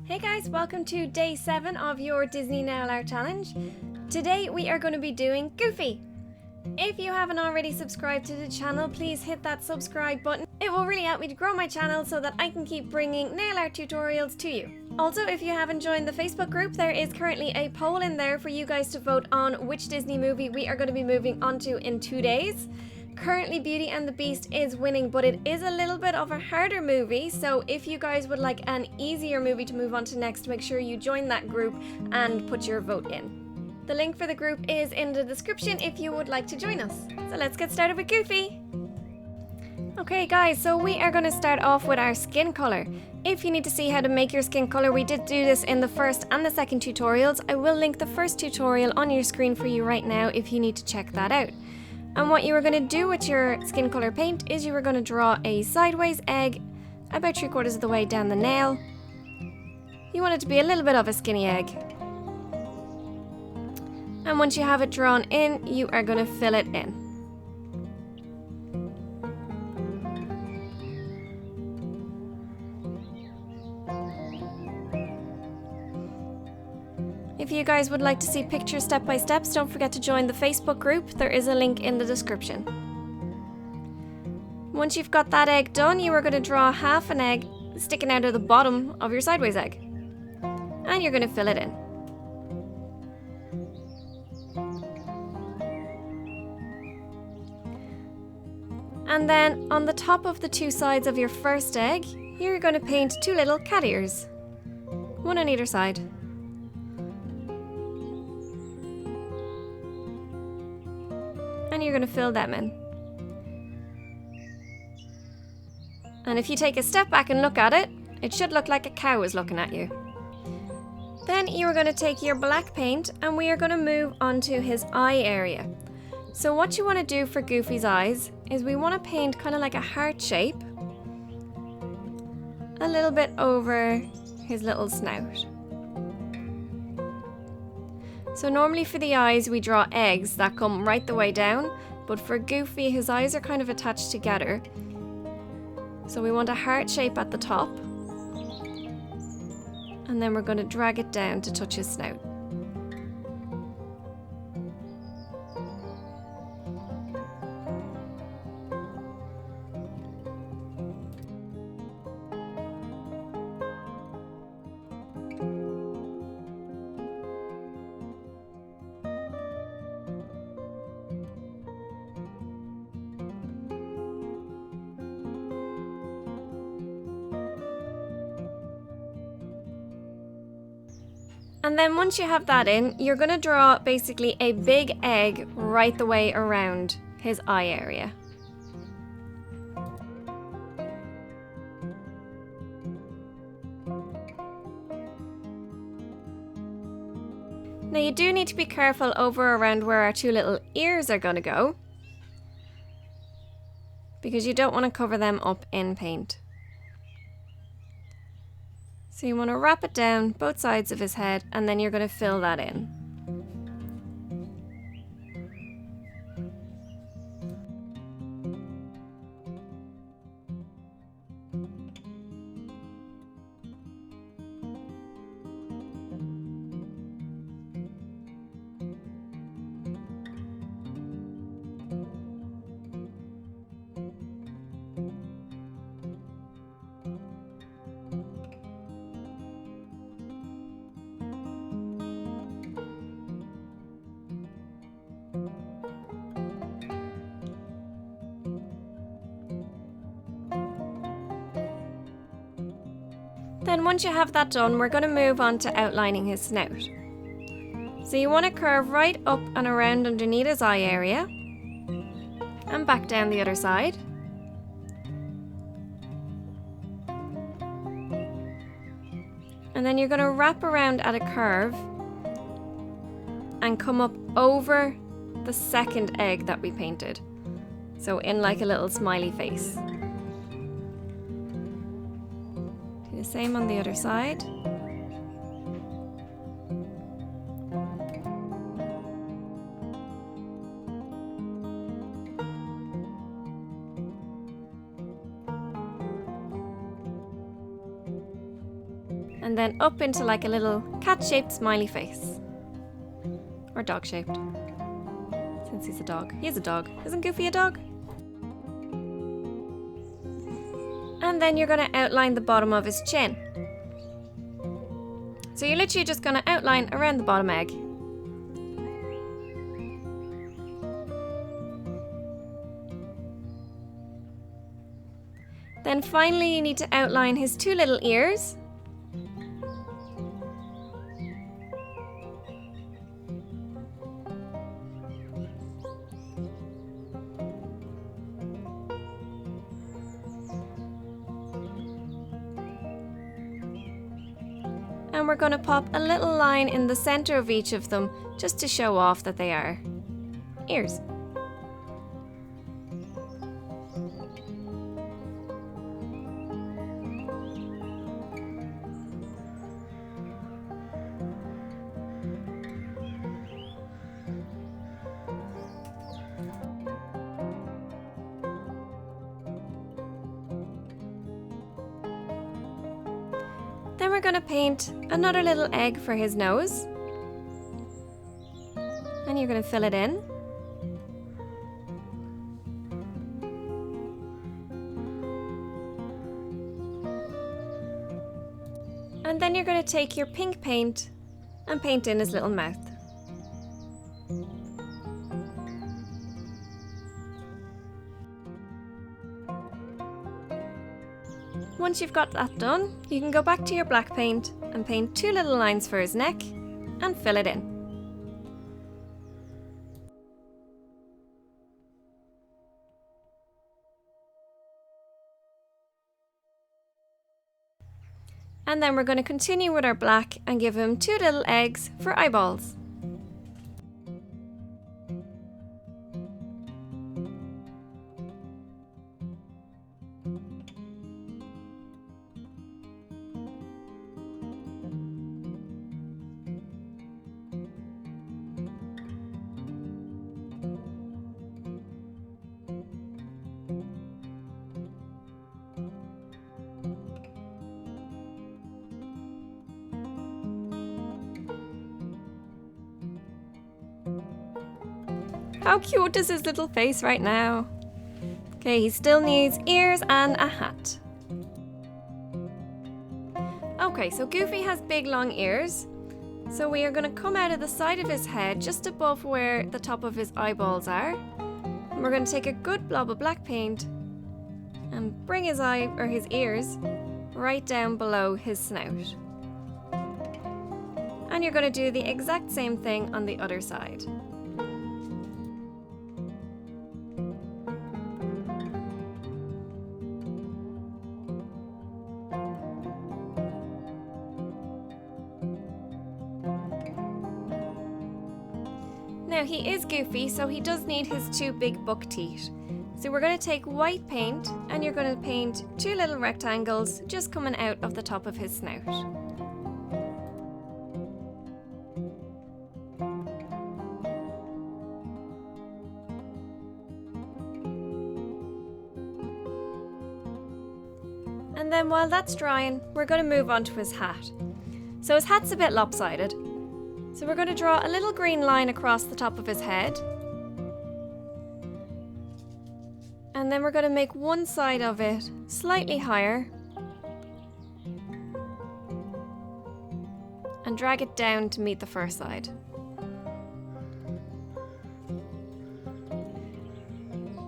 Hey guys, welcome to day 7 of your Disney Nail Art Challenge. Today we are going to be doing Goofy. If you haven't already subscribed to the channel, please hit that subscribe button. It will really help me to grow my channel so that I can keep bringing nail art tutorials to you. Also, if you haven't joined the Facebook group, there is currently a poll in there for you guys to vote on which Disney movie we are going to be moving on to in 2 days. Currently Beauty and the Beast is winning, but it is a little bit of a harder movie, so if you guys would like an easier movie to move on to next, make sure you join that group and put your vote in. The link for the group is in the description if you would like to join us. So let's get started with Goofy! Okay guys, so we are going to start off with our skin color. If you need to see how to make your skin color, we did do this in the first and the second tutorials. I will link the first tutorial on your screen for you right now if you need to check that out. And what you were going to do with your skin color paint is you were going to draw a sideways egg about 3/4 of the way down the nail. You want it to be a little bit of a skinny egg. And once you have it drawn in, you are going to fill it in. If you guys would like to see pictures step by steps, don't forget to join the Facebook group. There is a link in the description. Once you've got that egg done, you are going to draw half an egg sticking out of the bottom of your sideways egg. And you're going to fill it in. And then on the top of the 2 sides of your first egg, you're going to paint 2 little cat ears. One on either side. And you're going to fill them in. And if you take a step back and look at it, it should look like a cow is looking at you. Then you're going to take your black paint and we are going to move on to his eye area. So what you want to do for Goofy's eyes is we want to paint kind of like a heart shape a little bit over his little snout. So normally for the eyes we draw eggs that come right the way down, but for Goofy his eyes are kind of attached together. So we want a heart shape at the top, and then we're going to drag it down to touch his snout. And then once you have that in, you're going to draw basically a big egg right the way around his eye area. Now you do need to be careful over around where our 2 little ears are going to go, because you don't want to cover them up in paint. So you want to wrap it down both sides of his head and then you're going to fill that in. Then once you have that done, we're going to move on to outlining his snout. So you want to curve right up and around underneath his eye area and back down the other side. And then you're going to wrap around at a curve and come up over the second egg that we painted. So in like a little smiley face. The same on the other side. and then up into like a little cat-shaped smiley face. Or dog-shaped. Since he's a dog. He's a dog. Isn't Goofy a dog? And then you're going to outline the bottom of his chin. So you're literally just going to outline around the bottom egg. Then finally you need to outline his two little ears. And we're going to pop a little line in the center of each of them just to show off that they are ears. Then we're going to paint another little egg for his nose. And you're going to fill it in. And then you're going to take your pink paint and paint in his little mouth. Once you've got that done, you can go back to your black paint and paint two little lines for his neck and fill it in. And then we're going to continue with our black and give him two little eggs for eyeballs. How cute is his little face right now? Okay, he still needs ears and a hat. Okay, so Goofy has big long ears. So we are going to come out of the side of his head just above where the top of his eyeballs are. And we're going to take a good blob of black paint and bring his eye or his ears right down below his snout. And you're going to do the exact same thing on the other side. Now he is Goofy, so he does need his two big buck teeth. So we're going to take white paint and you're going to paint two little rectangles just coming out of the top of his snout. And then while that's drying, we're going to move on to his hat. So his hat's a bit lopsided. So we're going to draw a little green line across the top of his head. And then we're going to make one side of it slightly higher. And drag it down to meet the first side.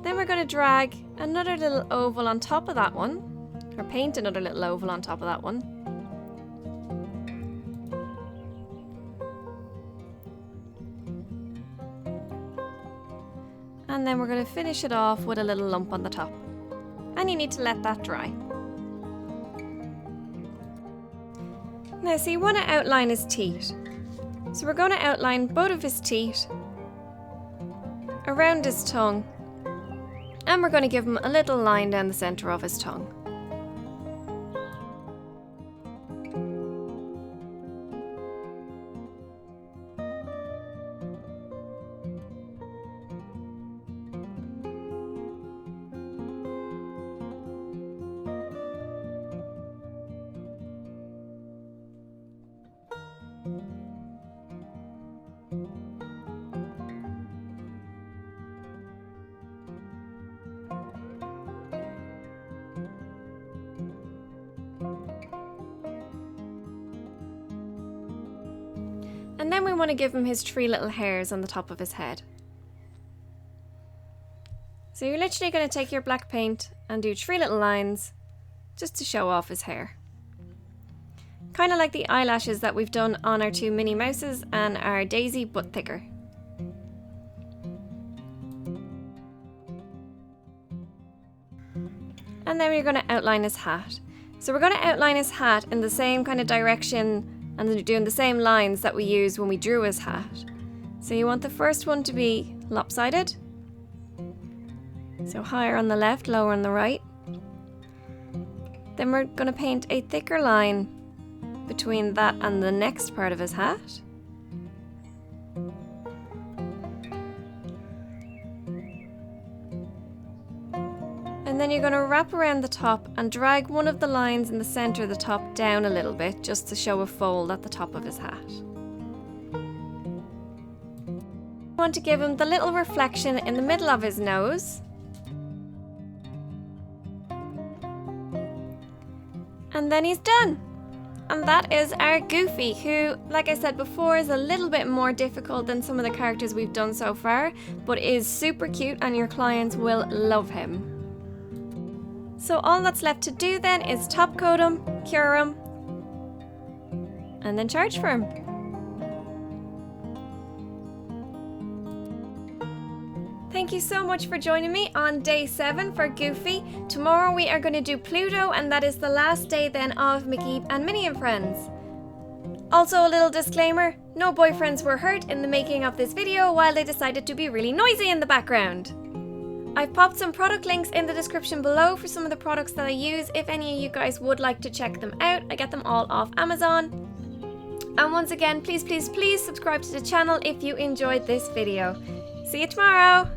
Then we're going to drag another little oval on top of that one. Or paint another little oval on top of that one. And then we're going to finish it off with a little lump on the top. And you need to let that dry. Now so you want to outline his teeth. So we're going to outline both of his teeth around his tongue. And we're going to give him a little line down the centre of his tongue. And then we want to give him his 3 little hairs on the top of his head. So you're literally going to take your black paint and do 3 little lines just to show off his hair. Kind of like the eyelashes that we've done on our 2 Minnie Mouses and our Daisy, but thicker. And then we're going to outline his hat. So we're going to outline his hat in the same kind of direction and doing the same lines that we used when we drew his hat. So you want the first one to be lopsided. So higher on the left, lower on the right. Then we're going to paint a thicker line between that and the next part of his hat. And then you're going to wrap around the top and drag one of the lines in the center of the top down a little bit just to show a fold at the top of his hat. You want to give him the little reflection in the middle of his nose. And then he's done. And that is our Goofy, who, like I said before, is a little bit more difficult than some of the characters we've done so far, but is super cute and your clients will love him. So all that's left to do then is top coat him, cure him, and then charge for him. Thank you so much for joining me on day 7 for Goofy. Tomorrow we are going to do Pluto, and that is the last day then of Mickey and Minnie and Friends. Also a little disclaimer, no boyfriends were hurt in the making of this video while they decided to be really noisy in the background. I've popped some product links in the description below for some of the products that I use if any of you guys would like to check them out. I get them all off Amazon. And once again, please, please, please subscribe to the channel if you enjoyed this video. See you tomorrow!